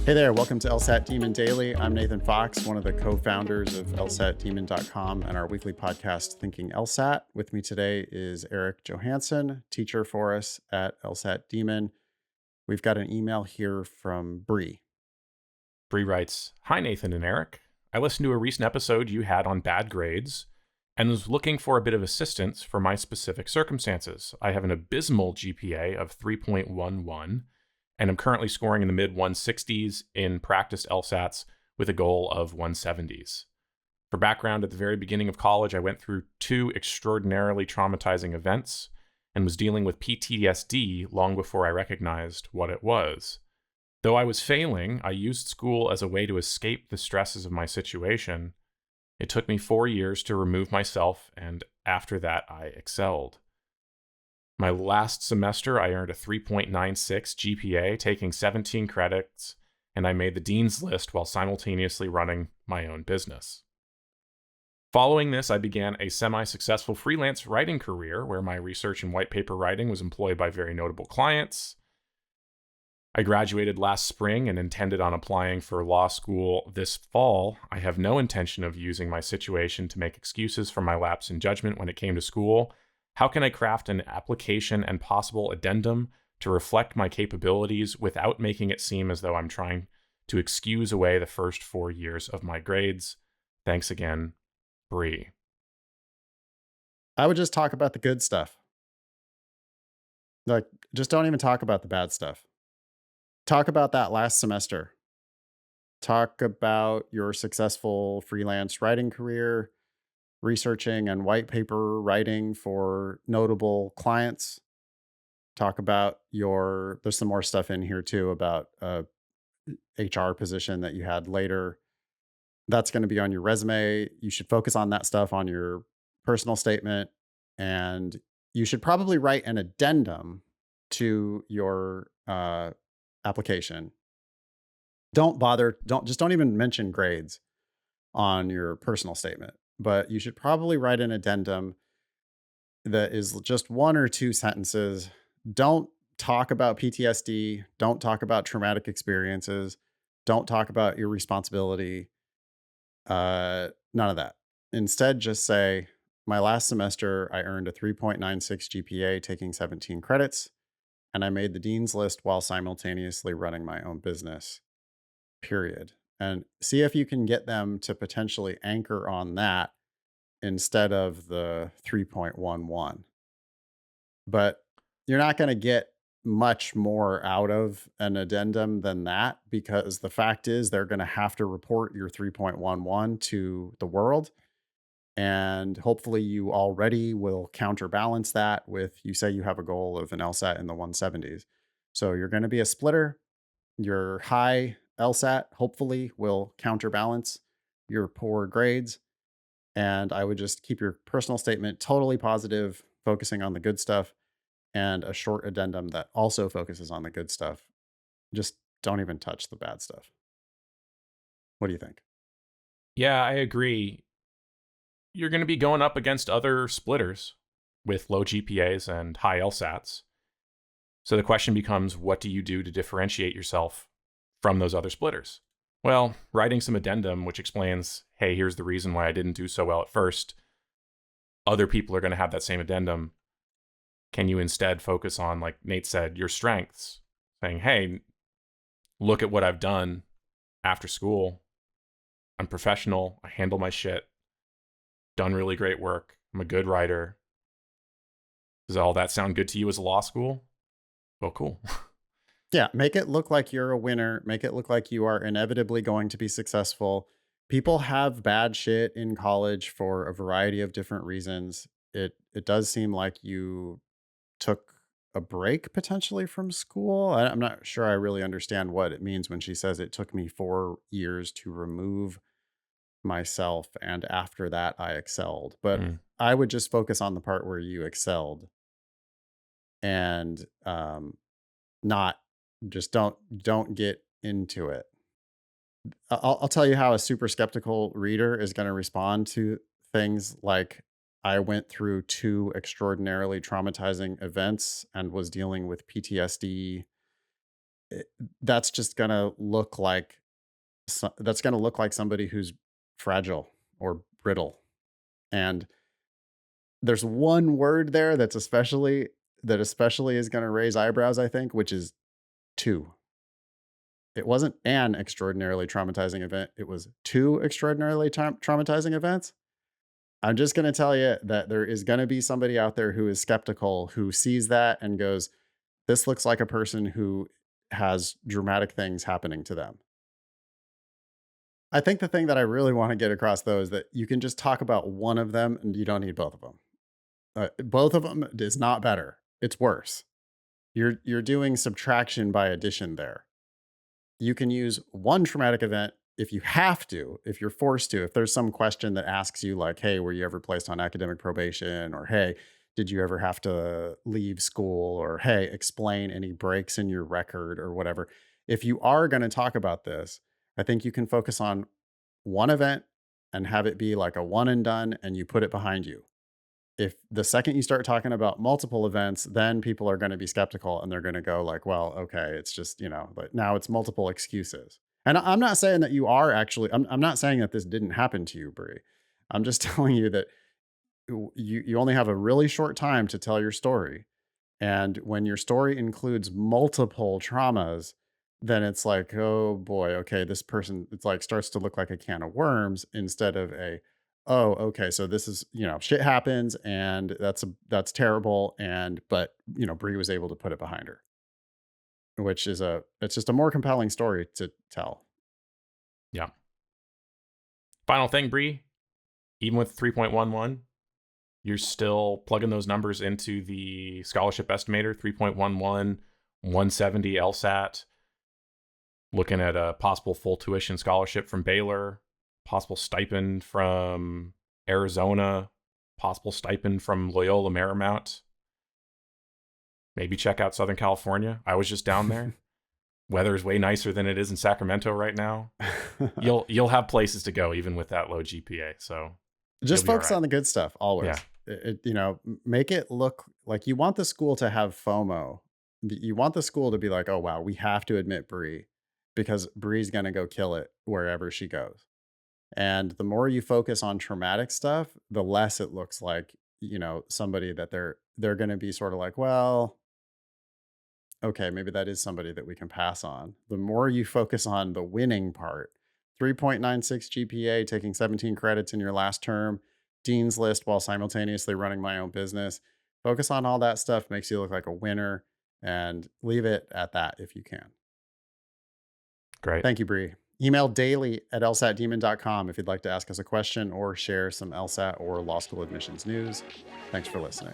Hey there, welcome to LSAT Demon Daily. I'm Nathan Fox, one of the co-founders of LSATdemon.com and our weekly podcast, Thinking LSAT. With me today is Erik Johansson, teacher for us at LSAT Demon. We've got an email here from Bree. Bree writes, "Hi, Nathan and Erik. I listened to a recent episode you had on bad grades and was looking for a bit of assistance for my specific circumstances. I have an abysmal GPA of 3.11 and I'm currently scoring in the mid 160s in practiced LSATs with a goal of 170s. For background, at the very beginning of college, I went through two extraordinarily traumatizing events and was dealing with PTSD long before I recognized what it was. Though I was failing, I used school as a way to escape the stresses of my situation. It took me 4 years to remove myself, and after that, I excelled. My last semester, I earned a 3.96 GPA, taking 17 credits, and I made the dean's list while simultaneously running my own business. Following this, I began a semi-successful freelance writing career where my research and white paper writing was employed by very notable clients. I graduated last spring and intended on applying for law school this fall. I have no intention of using my situation to make excuses for my lapse in judgment when it came to school. How can I craft an application and possible addendum to reflect my capabilities without making it seem as though I'm trying to excuse away the first 4 years of my grades? Thanks again, Bree." I would just talk about the good stuff. Just don't even talk about the bad stuff. Talk about that last semester. Talk about your successful freelance writing career, researching and white paper writing for notable clients. Talk about there's some more stuff in here too about HR position that you had later. That's going to be on your resume. You should focus on that stuff on your personal statement. And you should probably write an addendum to your application. Don't even mention grades on your personal statement, but you should probably write an addendum that is just one or two sentences. Don't talk about PTSD. Don't talk about traumatic experiences. Don't talk about irresponsibility. None of that. Instead, just say, my last semester, I earned a 3.96 GPA, taking 17 credits, and I made the dean's list while simultaneously running my own business, period. And see if you can get them to potentially anchor on that instead of the 3.11. But you're not going to get much more out of an addendum than that, because the fact is they're going to have to report your 3.11 to the world. And hopefully you already will counterbalance that with, you say you have a goal of an LSAT in the 170s. So you're going to be a splitter. Your high LSAT hopefully will counterbalance your poor grades. And I would just keep your personal statement totally positive, focusing on the good stuff, and a short addendum that also focuses on the good stuff. Just don't even touch the bad stuff. What do you think? Yeah, I agree. You're going to be going up against other splitters with low GPAs and high LSATs. So the question becomes, what do you do to differentiate yourself from those other splitters? Well, writing some addendum which explains, hey, here's the reason why I didn't do so well at first. Other people are going to have that same addendum. Can you instead focus on, like Nate said, your strengths? Saying, hey, look at what I've done after school. I'm professional. I handle my shit. Done really great work. I'm a good writer. Does all that sound good to you as a law school? Well, cool. Yeah, make it look like you're a winner. Make it look like you are inevitably going to be successful. People have bad shit in college for a variety of different reasons. It does seem like you took a break potentially from school. I'm not sure I really understand what it means when she says it took me 4 years to remove myself, and after that I excelled. But I would just focus on the part where you excelled, and not just don't get into it. I'll tell you how a super skeptical reader is going to respond to things like, I went through two extraordinarily traumatizing events and was dealing with PTSD it, that's just going to look like that's going to look like somebody who's fragile or brittle. And there's one word there that especially is going to raise eyebrows, I think, which is two. It wasn't an extraordinarily traumatizing event. It was two extraordinarily traumatizing events. I'm just going to tell you that there is going to be somebody out there who is skeptical, who sees that and goes, this looks like a person who has dramatic things happening to them. I think the thing that I really want to get across, though, is that you can just talk about one of them and you don't need both of them. Both of them is not better. It's worse. You're doing subtraction by addition there. You can use one traumatic event if you have to, if you're forced to, if there's some question that asks you, like, hey, were you ever placed on academic probation? Or, hey, did you ever have to leave school? Or, hey, explain any breaks in your record or whatever. If you are going to talk about this, I think you can focus on one event and have it be like a one and done, and you put it behind you. If the second you start talking about multiple events, then people are going to be skeptical and they're going to go like, well, okay, it's just, but now it's multiple excuses. And I'm not saying that you are actually, I'm not saying that this didn't happen to you, Brie. I'm just telling you that you only have a really short time to tell your story. And when your story includes multiple traumas, then it's like, oh boy, okay, this person, it's like starts to look like a can of worms instead of oh, okay, so this is, shit happens and that's terrible. But, Brie was able to put it behind her, which is it's just a more compelling story to tell. Yeah. Final thing, Bree, even with 3.11, you're still plugging those numbers into the scholarship estimator, 3.11, 170 LSAT, looking at a possible full tuition scholarship from Baylor, possible stipend from Arizona, possible stipend from Loyola Marymount. Maybe check out Southern California. I was just down there. Weather is way nicer than it is in Sacramento right now. You'll have places to go even with that low GPA. So just focus right. on the good stuff always. Yeah. Make it look like you want the school to have FOMO. You want the school to be like, oh wow, we have to admit Bree because Bree's gonna go kill it wherever she goes. And the more you focus on traumatic stuff, the less it looks like, somebody that they're gonna be sort of like, well, okay, maybe that is somebody that we can pass on. The more you focus on the winning part, 3.96 GPA, taking 17 credits in your last term, Dean's List while simultaneously running my own business. Focus on all that stuff makes you look like a winner and leave it at that if you can. Great. Thank you, Bree. Email daily@lsatdemon.com if you'd like to ask us a question or share some LSAT or law school admissions news. Thanks for listening.